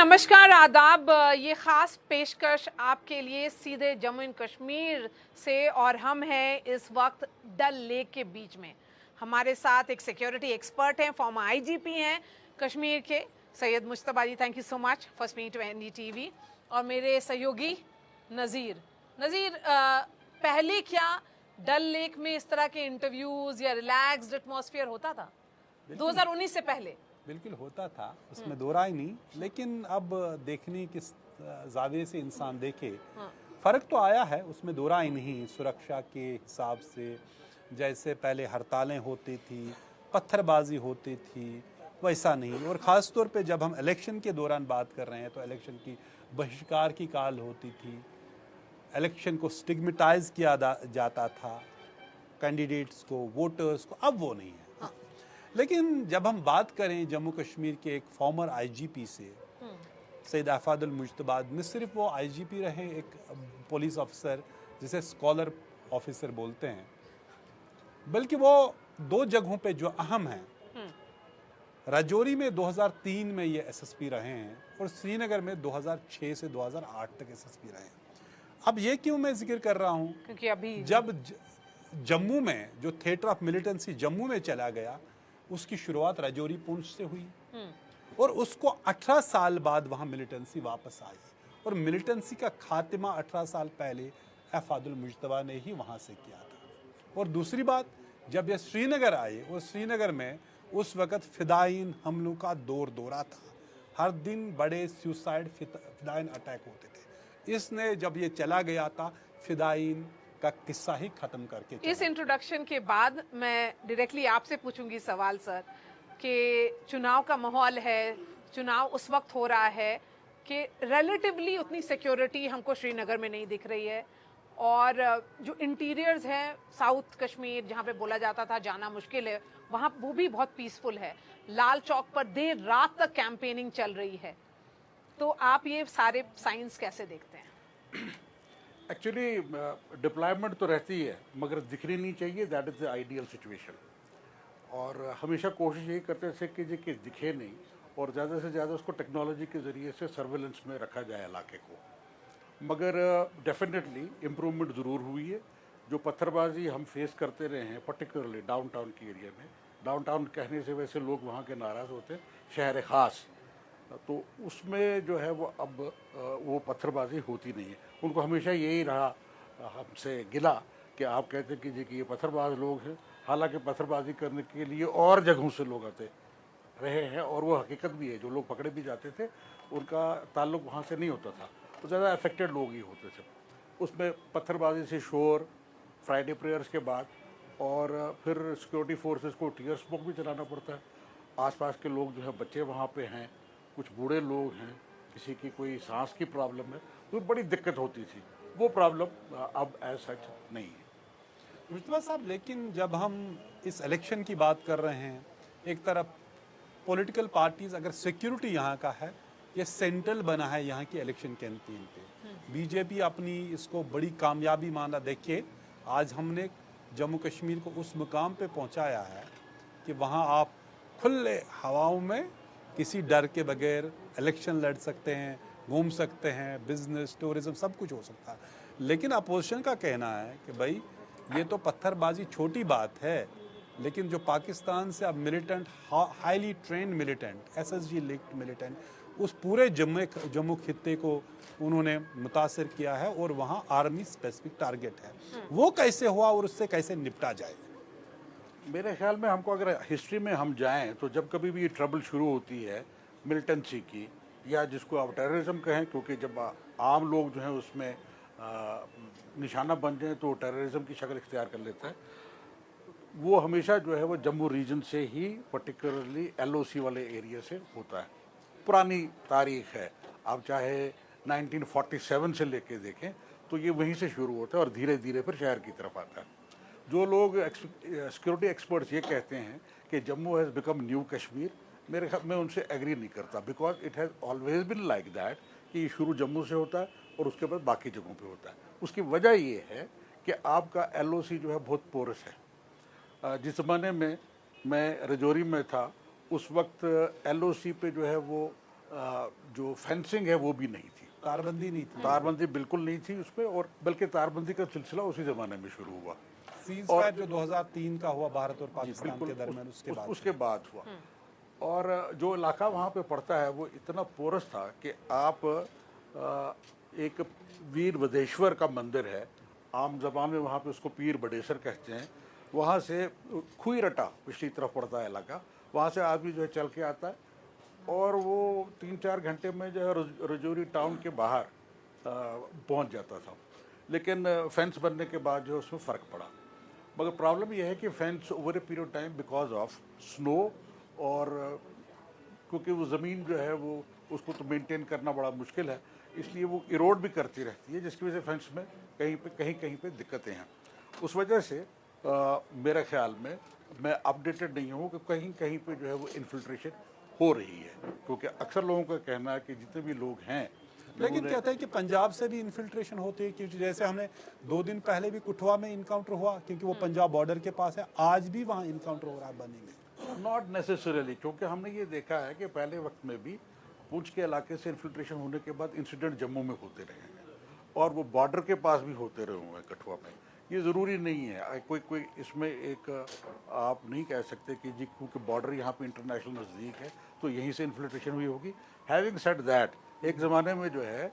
नमस्कार आदाब। ये ख़ास पेशकश आपके लिए सीधे जम्मू एंड कश्मीर से, और हम हैं इस वक्त डल लेक के बीच में। हमारे साथ एक सिक्योरिटी एक्सपर्ट हैं, फॉर्मर आईजीपी हैं कश्मीर के, Syed Mushtaba ji. Thank you so much for speaking to NDTV. और मेरे सहयोगी नज़ीर, पहले क्या डल लेक में इस तरह के इंटरव्यूज़ या रिलैक्स्ड एटमॉस्फेयर होता था 2019 से पहले? बिल्कुल होता था, उसमें दो राय नहीं, लेकिन अब देखने किस जाविये से इंसान देखे, फ़र्क तो आया है, उसमें दो राय नहीं। सुरक्षा के हिसाब से जैसे पहले हड़तालें होती थी, पत्थरबाजी होती थी, वैसा नहीं। और ख़ास तौर पे जब हम इलेक्शन के दौरान बात कर रहे हैं तो इलेक्शन की बहिष्कार की काल होती थी, इलेक्शन को स्टिग्मेटाइज किया जाता था, कैंडिडेट्स को, वोटर्स को। अब वो नहीं है। लेकिन जब हम बात करें जम्मू कश्मीर के एक फॉर्मर आईजीपी से, सैयद आफादुल मुज्तबा, न सिर्फ वो आईजीपी रहे, एक पुलिस ऑफिसर जिसे स्कॉलर ऑफिसर बोलते हैं, बल्कि वो दो जगहों पे जो अहम हैं, राजौरी में 2003 में ये एसएसपी रहे हैं और श्रीनगर में 2006 से 2008 तक एसएसपी रहे हैं। अब ये क्यों मैं जिक्र कर रहा हूँ, क्योंकि अभी जब जम्मू में जो थिएटर ऑफ मिलिटेंसी जम्मू में चला गया, उसकी शुरुआत राजौरी पुंछ से हुई और उसको 18 साल बाद वहाँ मिलिटेंसी वापस आई। और मिलिटेंसी का खात्मा 18 साल पहले आफादुल मुज्तबा ने ही वहाँ से किया था। और दूसरी बात, जब ये श्रीनगर आए और श्रीनगर में उस वक़्त फिदाइन हमलों का दौरा था, हर दिन बड़े सुसाइड फिदाइन अटैक होते थे। इसने जब ये चला गया था, फिदाइन का किस्सा ही खत्म करके इस इंट्रोडक्शन के बाद मैं डायरेक्टली आपसे पूछूंगी सवाल सर, कि चुनाव का माहौल है, चुनाव उस वक्त हो रहा है कि रिलेटिवली उतनी सिक्योरिटी हमको श्रीनगर में नहीं दिख रही है, और जो इंटीरियर्स हैं साउथ कश्मीर जहाँ पे बोला जाता था जाना मुश्किल है, वहाँ वो भी बहुत पीसफुल है। लाल चौक पर देर रात तक कैंपेनिंग चल रही है। तो आप ये सारे साइंस कैसे देखते हैं? एक्चुअली डिप्लॉयमेंट तो रहती है, मगर दिखनी नहीं चाहिए। That is the ideal situation. और हमेशा कोशिश यही करते थे कि दिखे नहीं, और ज़्यादा से ज़्यादा उसको टेक्नोलॉजी के ज़रिए से सर्वेलेंस में रखा जाए इलाके को। मगर डेफिनेटली इम्प्रूवमेंट ज़रूर हुई है। जो पत्थरबाजी हम फेस करते रहे हैं, पर्टिकुलरली डाउनटाउन के एरिया में, डाउनटाउन कहने से वैसे लोग वहाँ के नाराज़ होते हैं, शहर ख़ास, तो उसमें जो है वो अब वो पत्थरबाजी होती नहीं है। उनको हमेशा यही रहा हमसे गिला कि आप कहते हैं कि ये पत्थरबाज लोग हैं, हालांकि पत्थरबाजी करने के लिए और जगहों से लोग आते रहे हैं, और वो हकीकत भी है। जो लोग पकड़े भी जाते थे उनका ताल्लुक वहाँ से नहीं होता था, तो ज़्यादा अफेक्टेड लोग ही होते थे। उसमें पत्थरबाजी से शोर, फ्राइडे प्रेयर्स के बाद, और फिर सिक्योरिटी फोर्सेस को टीयर स्मोक भी चलाना पड़ता है। आसपास के लोग जो है, बच्चे वहाँ पे हैं, कुछ बूढ़े लोग हैं, किसी की कोई सांस की प्रॉब्लम है, तो बड़ी दिक्कत होती थी। वो प्रॉब्लम अब एज सच नहीं है। मुश्तबा साहब, लेकिन जब हम इस इलेक्शन की बात कर रहे हैं, एक तरफ पॉलिटिकल पार्टीज़, अगर सिक्योरिटी यहाँ का है, ये सेंट्रल बना है यहाँ की इलेक्शन कैंपेन पे, बीजेपी अपनी इसको बड़ी कामयाबी माना। देखिए, आज हमने जम्मू कश्मीर को उस मुकाम पे पहुँचाया है कि वहाँ आप खुले हवाओं में किसी डर के बगैर इलेक्शन लड़ सकते हैं, घूम सकते हैं, बिजनेस, टूरिज्म, सब कुछ हो सकता है। लेकिन अपोजिशन का कहना है कि भाई ये तो पत्थरबाजी छोटी बात है, लेकिन जो पाकिस्तान से अब militant, highly trend militant, SSG linked militant, उस पूरे जम्मू खित्ते को उन्होंने मुतासर किया है, और वहाँ आर्मी स्पेसिफिक टारगेट है। वो कैसे हुआ और उससे कैसे निपटा जाए? मेरे ख्याल में हमको, अगर हिस्ट्री में हम जाएं, तो जब कभी भी ये ट्रबल शुरू होती है मिलिटेंसी की, या जिसको आप टेररिज्म कहें, क्योंकि जब आम लोग जो हैं उसमें निशाना बन जाए तो टेररिज्म की शक्ल इख्तियार कर लेता है, वो हमेशा जो है वो जम्मू रीजन से ही, पर्टिकुलरली एलओसी वाले एरिया से होता है। पुरानी तारीख है, आप चाहे 1947 से लेके देखें तो ये वहीं से शुरू होता है और धीरे धीरे फिर शहर की तरफ आता है। जो लोग सिक्योरिटी एक्सपर्ट्स ये कहते हैं कि Jammu has become new Kashmir, मेरे ख्याल में उनसे एग्री नहीं करता, because it has always been like that कि ये शुरू जम्मू से होता है और उसके बाद बाकी जगहों पे होता है। उसकी वजह ये है कि आपका एलओसी जो है बहुत पोरस है। जिस ज़माने में मैं राजौरी में था, उस वक्त एलओसी पे जो है वो जो फेंसिंग है वो भी नहीं थी, तारबंदी नहीं थी, तारबंदी बिल्कुल नहीं थी उसमें, और बल्कि तारबंदी का सिलसिला उसी ज़माने में शुरू हुआ। सीज फायर जो 2003 का हुआ भारत और पाकिस्तान बिल्कुल, के दरमियान, उसके बाद हुआ। और जो इलाका वहाँ पे पड़ता है वो इतना पोरस था कि आप एक वीर बदेश्वर का मंदिर है, आम जबान में वहाँ पे उसको पीर बडेसर कहते हैं, वहाँ से खुई रटा पिछली तरफ पड़ता है इलाका, वहाँ से आदमी जो है चल के आता है और वो 3-4 घंटे में जो है रजौरी टाउन के बाहर पहुँच जाता था। लेकिन फेंस बनने के बाद जो है उसमें फ़र्क पड़ा, मगर प्रॉब्लम यह है कि fence over a period time because of snow, और क्योंकि वो ज़मीन जो है वो उसको तो मेंटेन करना बड़ा मुश्किल है, इसलिए वो इरोड भी करती रहती है, जिसकी वजह से फेंस में कहीं पे दिक्कतें हैं। उस वजह से मेरे ख्याल में, मैं अपडेटेड नहीं हूँ कि कहीं कहीं पे जो है वो इन्फिल्ट्रेशन हो रही है, क्योंकि अक्सर लोगों का कहना है कि जितने भी लोग हैं, लेकिन कहते हैं कि पंजाब से भी इन्फिल्ट्रेशन होती है, क्योंकि जैसे हमने 2 दिन पहले भी कुठवा में इनकाउंटर हुआ, क्योंकि वो पंजाब बॉर्डर के पास है, आज भी वहाँ इनकाउंटर हो रहा है बनी में। नॉट नेसेसरीली, क्योंकि हमने ये देखा है कि पहले वक्त में भी पुंछ के इलाके से इन्फिल्ट्रेशन होने के बाद इंसिडेंट जम्मू में होते रहे हैं, और वो बॉर्डर के पास भी होते रहे हुए हैं कठुआ में। ये ज़रूरी नहीं है, कोई इसमें एक आप नहीं कह सकते कि जी क्योंकि बॉर्डर यहाँ पे इंटरनेशनल नज़दीक है तो यहीं से इन्फिल्ट्रेशन हुई होगी। हैविंग सेड दैट, एक ज़माने में जो है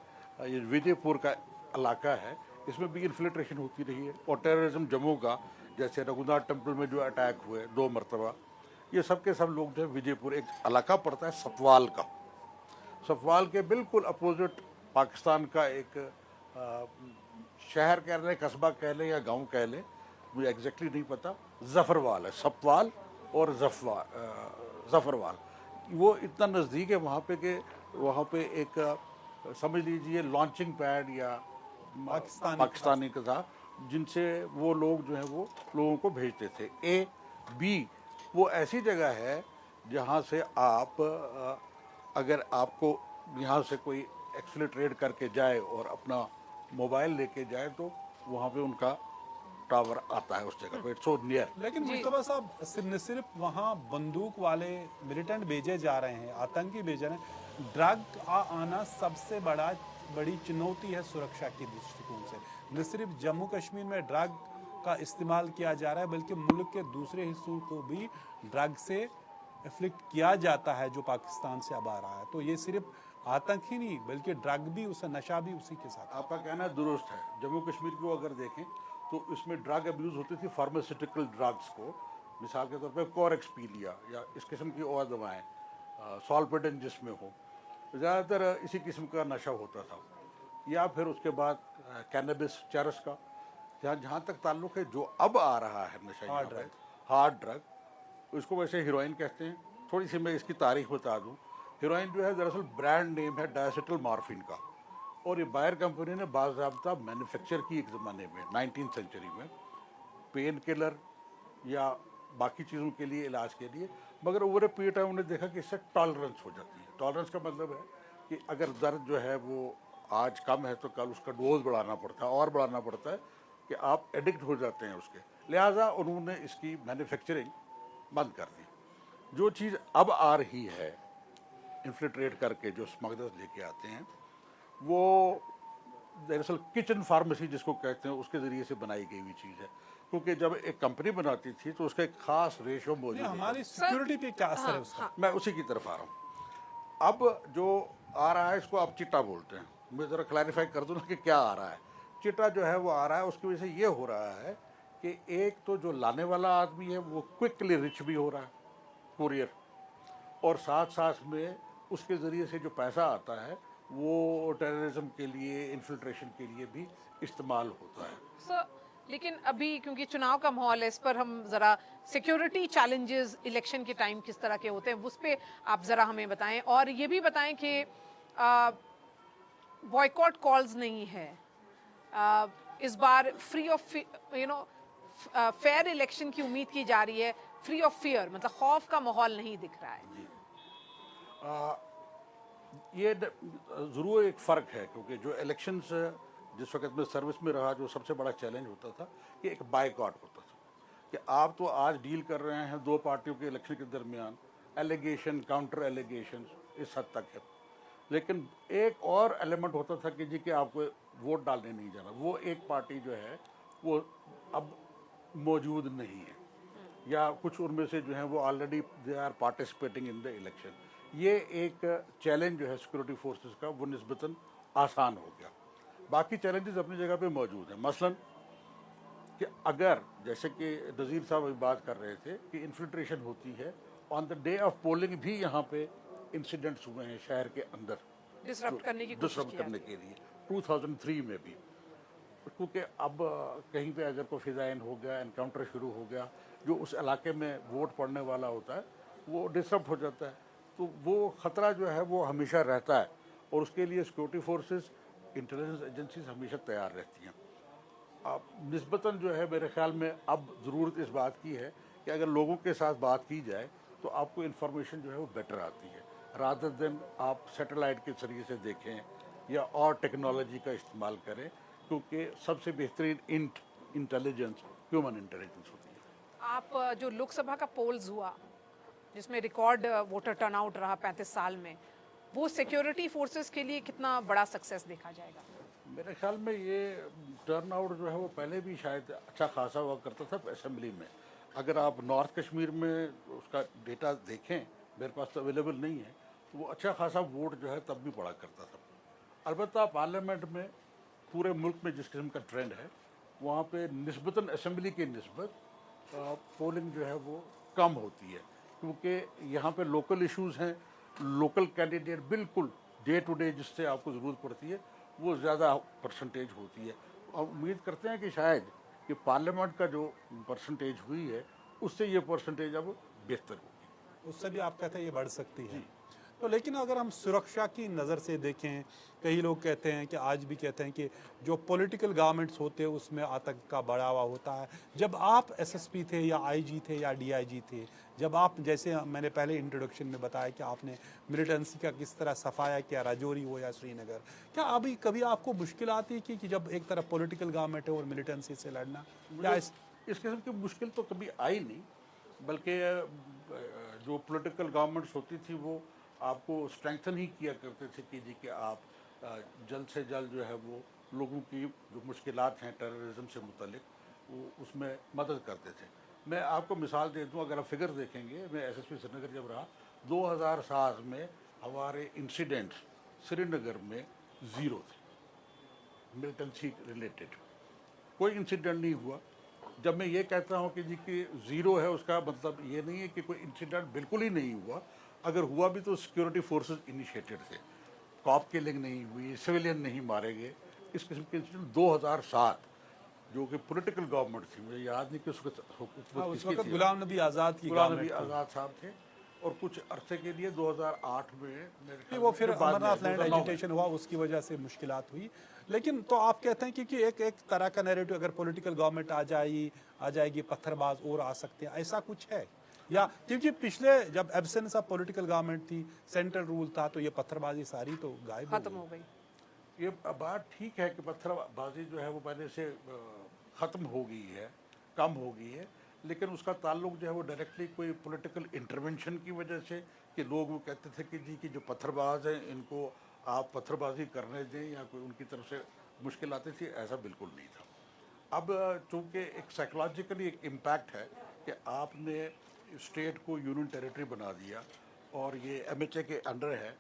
ये विजयपुर का इलाका है, इसमें भी इन्फिल्ट्रेशन होती रही है, और टेररिज्म जम्मू का, जैसे रघुनाथ टेम्पल में जो अटैक हुए 2 मरतबा, ये सब के सब लोग जो है विजयपुर, एक इलाका पड़ता है सतवाल का, सतवाल के बिल्कुल अपोजिट पाकिस्तान का एक शहर कह लें, कस्बा कह लें या गांव कह लें, मुझे एग्जैक्टली नहीं पता, जफरवाल है, सतवाल और जफरवाल, वो इतना नज़दीक है वहाँ पे कि वहाँ पे एक समझ लीजिए लॉन्चिंग पैड या पाकिस्तानी का था, जिनसे वो लोग जो है वो लोगों को भेजते थे। ए बी वो ऐसी जगह है जहाँ से आप अगर आपको यहाँ से कोई एक्सफिल्ट्रेट करके जाए और अपना मोबाइल लेके जाए तो वहाँ पे उनका टावर आता है उस जगह पे, इट्स सो नियर। लेकिन मुस्तफा साहब, सिर्फ वहाँ बंदूक वाले मिलिटेंट भेजे जा रहे हैं, आतंकी भेजे रहे हैं, ड्रग आना सबसे बड़ी चुनौती है सुरक्षा के दृष्टिकोण से। न सिर्फ जम्मू कश्मीर में ड्रग का इस्तेमाल किया जा रहा है, बल्कि मुल्क के दूसरे हिस्सों को भी ड्रग से अफ्लिक्ट किया जाता है जो पाकिस्तान से अब आ रहा है। तो ये सिर्फ आतंक ही नहीं बल्कि ड्रग भी, उससे नशा भी उसी के साथ। आपका कहना दुरुस्त है। जम्मू कश्मीर को अगर देखें तो इसमें ड्रग अब्यूज़ होती थी, फार्मास्यूटिकल ड्रग्स को, मिसाल के तौर पे कोरेक्सपीलिया या इस किस्म की और दवाएँ, सॉल्पेडेन जिसमें हो, ज़्यादातर इसी किस्म का नशा होता था। या फिर उसके बाद कैनबिस, चरस का, जहाँ तक ताल्लुक़ है जो अब आ रहा है नशा, हार्ड ड्रग, उसको वैसे हीरोइन कहते हैं। थोड़ी सी मैं इसकी तारीख बता दूँ। हीरोइन जो है दरअसल ब्रांड नेम है डायसेटिल मॉर्फिन का, और ये बायर कंपनी ने बाज़ाब्ता मैन्युफैक्चर की एक ज़माने में 19th सेंचुरी में, पेन किलर या बाकी चीज़ों के लिए, इलाज के लिए, मगर ओवर ए पीरियड टाइम उन्होंने देखा कि इससे टॉलरेंस हो जाती है। टॉलरेंस का मतलब है कि अगर दर्द जो है वो आज कम है तो कल उसका डोज बढ़ाना पड़ता है, और बढ़ाना पड़ता है कि आप एडिक्ट हो जाते हैं उसके, लिहाजा उन्होंने इसकी मैन्युफैक्चरिंग बंद कर दी। जो चीज़ अब आ रही है इन्फिल्ट्रेट करके, जो स्मगलर्स लेके आते हैं, वो दरअसल किचन फार्मेसी जिसको कहते हैं उसके ज़रिए से बनाई गई हुई चीज़ है, क्योंकि जब एक कंपनी बनाती थी तो उसका एक खास रेशो मौजूद है। हमारी सिक्योरिटी पे क्या असर है उसका? मैं उसी की तरफ आ रहा हूँ। अब जो आ रहा है इसको आप चिट्टा बोलते हैं। मैं ज़रा क्लैरिफाई कर दूँ ना कि क्या आ रहा है। चिट्टा जो है वो आ रहा है, उसकी वजह से ये हो रहा है कि एक तो जो लाने वाला आदमी है वो क्विकली रिच भी हो रहा है, कुरियर, और साथ साथ में उसके ज़रिए से जो पैसा आता है वो टेररिज्म के लिए, इन्फिल्ट्रेशन के लिए भी इस्तेमाल होता है। सर, लेकिन अभी क्योंकि चुनाव का माहौल है, इस पर हम ज़रा सिक्योरिटी चैलेंजेस इलेक्शन के टाइम किस तरह के होते हैं उस पर आप ज़रा हमें बताएं, और ये भी बताएं कि बॉयकॉट कॉल्स नहीं है इस बार, फ्री ऑफ फेयर इलेक्शन की उम्मीद की जा रही है, फ्री ऑफ फियर, मतलब खौफ का माहौल नहीं दिख रहा है। ये ज़रूर एक फ़र्क है, क्योंकि जो इलेक्शंस जिस वक्त में सर्विस में रहा, जो सबसे बड़ा चैलेंज होता था कि एक बायकॉट होता था कि आप तो आज डील कर रहे हैं 2 पार्टियों के इलेक्शन के दरमियान, एलिगेशन, काउंटर एलिगेशन इस हद तक है, लेकिन एक और एलिमेंट होता था कि जी कि आपको वोट डालने नहीं जाना, वो एक पार्टी जो है वो अब मौजूद नहीं है, या कुछ उनमें से जो है वो already they are participating in the election. ये एक चैलेंज जो है सिक्योरिटी फोर्सेस का वो निस्बतन आसान हो गया। बाकी चैलेंजेस अपनी जगह पे मौजूद हैं, मसलन कि अगर जैसे कि नज़ीर साहब अभी बात कर रहे थे कि इन्फिल्ट्रेशन होती है, on the day of polling भी यहाँ पे इंसिडेंट्स हुए हैं शहर के अंदर डिसरप्ट करने की कोशिश डिसरप्ट की करने के लिए 2003 में भी, क्योंकि अब कहीं पे अगर कोई फिजाइन हो गया, एनकाउंटर शुरू हो गया, जो उस इलाके में वोट पड़ने वाला होता है वो डिसरप्ट हो जाता है, तो वो ख़तरा जो है वो हमेशा रहता है, और उसके लिए सिक्योरिटी फोर्सेस, इंटेलिजेंस एजेंसीज हमेशा तैयार रहती हैं। अब निस्बतन जो है मेरे ख्याल में अब ज़रूरत इस बात की है कि अगर लोगों के साथ बात की जाए तो आपको इन्फॉर्मेशन जो है वो बेटर आती है, रादर देन आप सैटेलाइट के जरिए से देखें या और टेक्नोलॉजी का इस्तेमाल करें, क्योंकि सबसे बेहतरीन इंटेलिजेंस ह्यूमन इंटेलिजेंस होती है। आप जो लोकसभा का पोल्स हुआ जिसमें रिकॉर्ड वोटर टर्नआउट रहा 35 साल में, वो सिक्योरिटी फोर्सेस के लिए कितना बड़ा सक्सेस देखा जाएगा? मेरे ख्याल में ये टर्नआउट जो है वो पहले भी शायद अच्छा खासा हुआ करता था असेंबली में। अगर आप नॉर्थ कश्मीर में उसका डेटा देखें, मेरे पास तो अवेलेबल नहीं है, तो वो अच्छा खासा वोट जो है तब भी पड़ा करता था। अलबत्ता पार्लियामेंट में पूरे मुल्क में जिस किस्म का ट्रेंड है, वहाँ पे निस्बतन असेंबली की निस्बत पोलिंग जो है वो कम होती है, क्योंकि यहाँ पे लोकल इश्यूज़ हैं, लोकल कैंडिडेट बिल्कुल डे टू डे जिससे आपको ज़रूरत पड़ती है वो ज़्यादा परसेंटेज होती है। और उम्मीद करते हैं कि शायद कि पार्लियामेंट का जो परसेंटेज हुई है उससे ये परसेंटेज अब बेहतर होगी, उससे भी आप कहते हैं ये बढ़ सकती है। तो लेकिन अगर हम सुरक्षा की नज़र से देखें, कई लोग कहते हैं कि आज भी कहते हैं कि जो पॉलिटिकल गवर्नमेंट्स होते हैं उसमें आतंक का बढ़ावा होता है। जब आप एसएसपी थे या आईजी थे या डीआईजी थे, जब आप, जैसे मैंने पहले इंट्रोडक्शन में बताया कि आपने मिलिटेंसी का किस तरह सफाया किया, राजौरी हो या श्रीनगर, क्या अभी कभी आपको मुश्किल आती है कि जब एक तरफ पॉलिटिकल गवर्नमेंट है और मिलिटेंसी से लड़ना, या इस किस्म की मुश्किल तो कभी आई नहीं, बल्कि जो पॉलिटिकल गवर्नमेंट्स होती थी वो आपको स्ट्रेंथन ही किया करते थे कि जी कि आप जल्द से जल्द जो है वो लोगों की जो मुश्किलात हैं टेररिज्म से मुतल्लिक, वो उसमें मदद करते थे। मैं आपको मिसाल दे दूं, अगर आप फिगर देखेंगे, मैं एसएसपी श्रीनगर जब रहा 2007 में हमारे इंसिडेंट्स श्रीनगर में ज़ीरो थे, मिलिटेंसी रिलेटेड कोई इंसिडेंट नहीं हुआ। जब मैं ये कहता हूँ कि जी कि ज़ीरो है, उसका मतलब ये नहीं है कि कोई इंसिडेंट बिल्कुल ही नहीं हुआ, अगर हुआ भी तो सिक्योरिटी फोर्सेस इनिशिएटेड थे, कॉप किलिंग नहीं हुई, सिविलियन नहीं मारे गए। इस किस्म के इंसिडेंट 2007 जो कि पॉलिटिकल गवर्नमेंट थी, मुझे याद नहीं कि उस वक्त गुलाम नबी आज़ाद की गुलाम नबी आज़ाद साहब थे, और कुछ अरसे के लिए 2008 में मेरे ख्याल वो में फिर बाद में अमरनाथ लैंड 2009 में। एजिटेशन हुआ, उसकी वजह से मुश्किलात हुई। लेकिन तो आप कहते हैं कि एक तरह का नैरेटिव, अगर पॉलिटिकल गवर्नमेंट आ जाएगी पत्थरबाज और आ सकते हैं, ऐसा कुछ है? या क्योंकि पिछले जब एब्सेंस ऑफ पॉलिटिकल गवर्नमेंट थी, सेंट्रल रूल था, तो ये पत्थरबाजी सारी तो गायब खत्म हो गई। ये बात ठीक है कि पत्थरबाजी जो है वो पहले से ख़त्म हो गई है, कम हो गई है, लेकिन उसका ताल्लुक जो है वो डायरेक्टली कोई पॉलिटिकल इंटरवेंशन की वजह से, कि लोग वो कहते थे कि जी कि जो पत्थरबाज हैं इनको आप पत्थरबाजी करने दें, या कोई उनकी तरफ से मुश्किल आती थी, ऐसा बिल्कुल नहीं था। अब चूँकि एक साइकोलॉजिकली एक इम्पैक्ट है कि आपने स्टेट को यूनियन टेरिटरी बना दिया और ये एमएचए के अंडर है,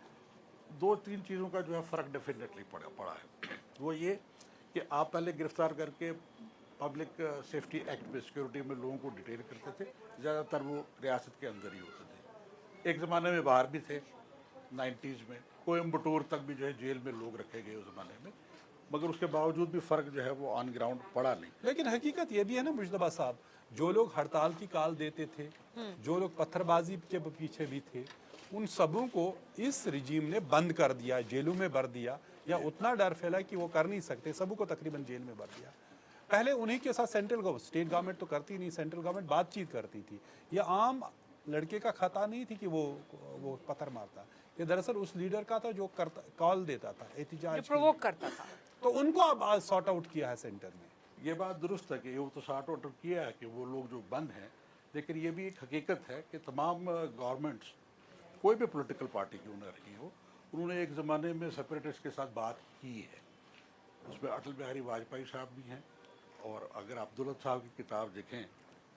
दो तीन चीज़ों का जो है फ़र्क डेफिनेटली पड़ा है। वो ये कि आप पहले गिरफ्तार करके पब्लिक सेफ्टी एक्ट में सिक्योरिटी में लोगों को डिटेन करते थे, ज़्यादातर वो रियासत के अंदर ही होते थे। एक ज़माने में बाहर भी थे, 90s में कोयम्बटूर तक भी जो है जेल में लोग रखे गए उस ज़माने में, मगर उसके बावजूद भी फ़र्क जो है वो ऑन ग्राउंड पड़ा नहीं। लेकिन हकीकत ये भी है ना मुजतबा साहब, जो लोग हड़ताल की काल देते थे, जो लोग पत्थरबाजी के पीछे भी थे, उन सबों को इस रिजीम ने बंद कर दिया, जेलों में भर दिया, या उतना डर फैला कि वो कर नहीं सकते, सबों को तकरीबन जेल में भर दिया। पहले उन्हीं के साथ सेंट्रल गवर्नमेंट, स्टेट गवर्नमेंट तो करती नहीं, सेंट्रल गवर्नमेंट बातचीत करती थी। ये आम लड़के का खता नहीं थी कि वो पत्थर मारता, ये दरअसल उस लीडर का था जो कॉल देता था, एहतिजाज प्रोवोक करता था। तो उनको अब आज सॉर्ट आउट किया है सेंटर में। ये बात दुरुस्त है कि वो तो सॉर्ट आउट किया है कि वो लोग जो बंद हैं, लेकिन ये भी एक हकीकत है कि तमाम गवर्नमेंट्स, कोई भी पॉलिटिकल पार्टी क्यों न रही हो, उन्होंने एक ज़माने में सेपरेटिस्ट के साथ बात की है, उसमें अटल बिहारी वाजपेयी साहब भी हैं, और अगर अब्दुल्ला साहब की किताब देखें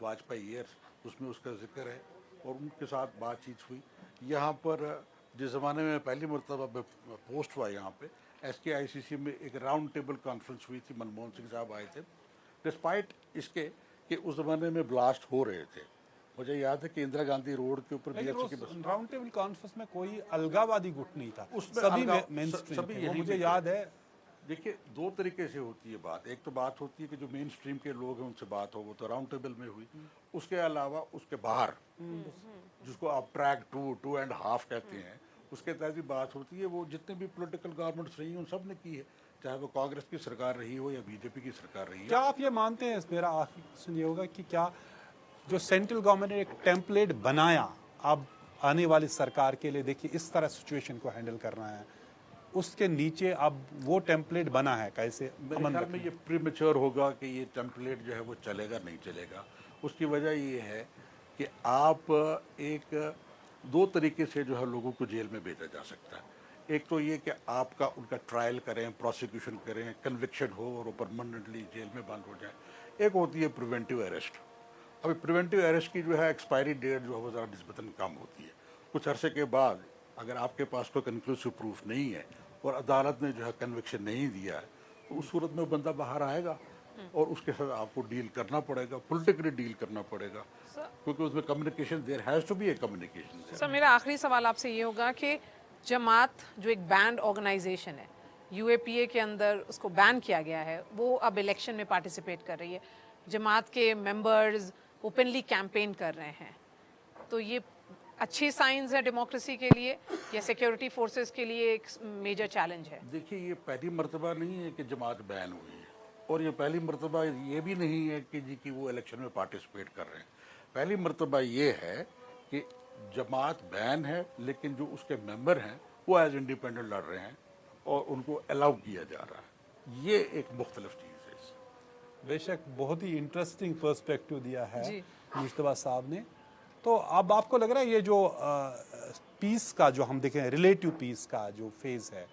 वाजपेयी ईयर्स, उसमें उसका जिक्र है और उनके साथ बातचीत हुई। यहाँ पर जिस ज़माने में पहली मरतबा पोस्ट हुआ यहाँ पे SKICC में एक राउंड टेबल कॉन्फ्रेंस हुई थी, मनमोहन सिंह साहब आए थे, डिस्पाइट इसके कि उस ज़माने में ब्लास्ट हो रहे थे। मुझे याद है कि इंदिरा गांधी रोड के ऊपर BHP की बस, राउंड टेबल कॉन्फ्रेंस में कोई अलगावादी गुट नहीं था, उसमें सभी अलगाव- मेनस्ट्रीम सभी थे, वो यहीं मुझे पे थे। याद है। देखिए दो तरीके से होती है बात। एक तो बात होती है कि जो मेन स्ट्रीम के लोग हैं उनसे बात हो, वो तो राउंड टेबल में हुई। उसके अलावा उसके बाहर जिसको आप ट्रैक 2.5 कहते हैं, उसके तहत भी बात होती है। वो जितने भी पॉलिटिकल गवर्नमेंट्स रही हैं उन सब ने की है, चाहे वो कांग्रेस की सरकार रही हो या BJP की सरकार रही क्या है। आप ये मानते हैं, मेरा आखिरी क्वेश्चन ये होगा कि क्या जो सेंट्रल गवर्नमेंट ने एक टेम्पलेट बनाया अब आने वाली सरकार के लिए, देखिए इस तरह सिचुएशन को हैंडल करना है, उसके नीचे अब वो टेम्पलेट बना है, कैसे मेरे अमन ख्याल में ये प्रीमेच्योर होगा कि ये टेम्पलेट जो है वो चलेगा नहीं चलेगा। उसकी वजह ये है कि आप एक दो तरीके से जो है लोगों को जेल में भेजा जा सकता है। एक तो ये कि आपका उनका ट्रायल करें, प्रोसिक्यूशन करें, कन्विक्शन हो और वो परमानेंटली जेल में बंद हो जाए। एक होती है प्रिवेंटिव अरेस्ट। अभी प्रिवेंटिव अरेस्ट की जो है एक्सपायरी डेट जो है वो ज़रा निस्बतन कम होती है। कुछ अरसे के बाद अगर आपके पास कोई कंक्लूसिव प्रूफ नहीं है और अदालत ने जो है कन्विक्शन नहीं दिया है, तो उस सूरत में बंदा बाहर आएगा और उसके साथ आपको डील करना पड़ेगा, पॉलिटिकली डील करना पड़ेगा, क्योंकि उसमें communication, there has to be a communication. Sir मेरा आखिरी सवाल आपसे ये होगा कि जमात जो एक बैंड ऑर्गेनाइजेशन है, UAPA के अंदर उसको बैन किया गया है, वो अब इलेक्शन में पार्टिसिपेट कर रही है, जमात के मेंबर्स ओपनली कैंपेन कर रहे हैं, तो ये अच्छी साइंस है डेमोक्रेसी के लिए या सिक्योरिटी फोर्सेस के लिए एक मेजर चैलेंज है? देखिए ये पहली मर्तबा नहीं है कि जमात बैन हुई है, और ये पहली मर्तबा ये भी नहीं है कि जी कि वो इलेक्शन में पार्टिसिपेट कर रहे हैं। पहली मर्तबा ये है कि जमात बैन है, लेकिन जो उसके मेंबर हैं वो एज इंडिपेंडेंट लड़ रहे हैं और उनको अलाउ किया जा रहा है। ये एक मुख्तलिफ चीज़ है इससे। बेशक बहुत ही इंटरेस्टिंग पर्सपेक्टिव दिया है जी। मुश्तबा साहब ने। तो अब आपको लग रहा है ये जो पीस का जो हम देखें, रिलेटिव पीस का जो फेज़ है,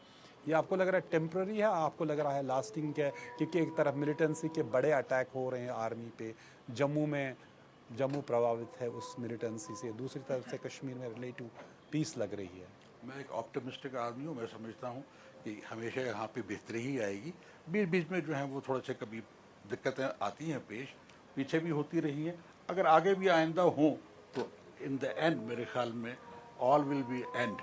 ये आपको लग रहा है टेम्प्ररी है, आपको लग रहा है लास्टिंग है? क्योंकि एक तरफ मिलिटेंसी के बड़े अटैक हो रहे हैं आर्मी पे, जम्मू प्रभावित है उस मिलिटेंसी से, दूसरी तरफ से कश्मीर में रिलेटिव पीस लग रही है। मैं एक ऑप्टिमिस्टिक आदमी हूँ, मैं समझता हूँ कि हमेशा यहाँ पे बेहतरी ही आएगी। बीच बीच में जो है वो थोड़े से कभी दिक्कतें आती हैं पेश, पीछे भी होती रही हैं, अगर आगे भी आइंदा हों तो इन द एंड मेरे ख्याल में all will be and,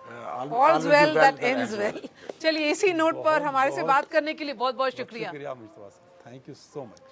All's well that ends well। चलिए इसी नोट पर हमारे से बात करने के लिए बहुत बहुत शुक्रिया। शुक्रिया मुश्तबा साहब, थैंक यू सो मच।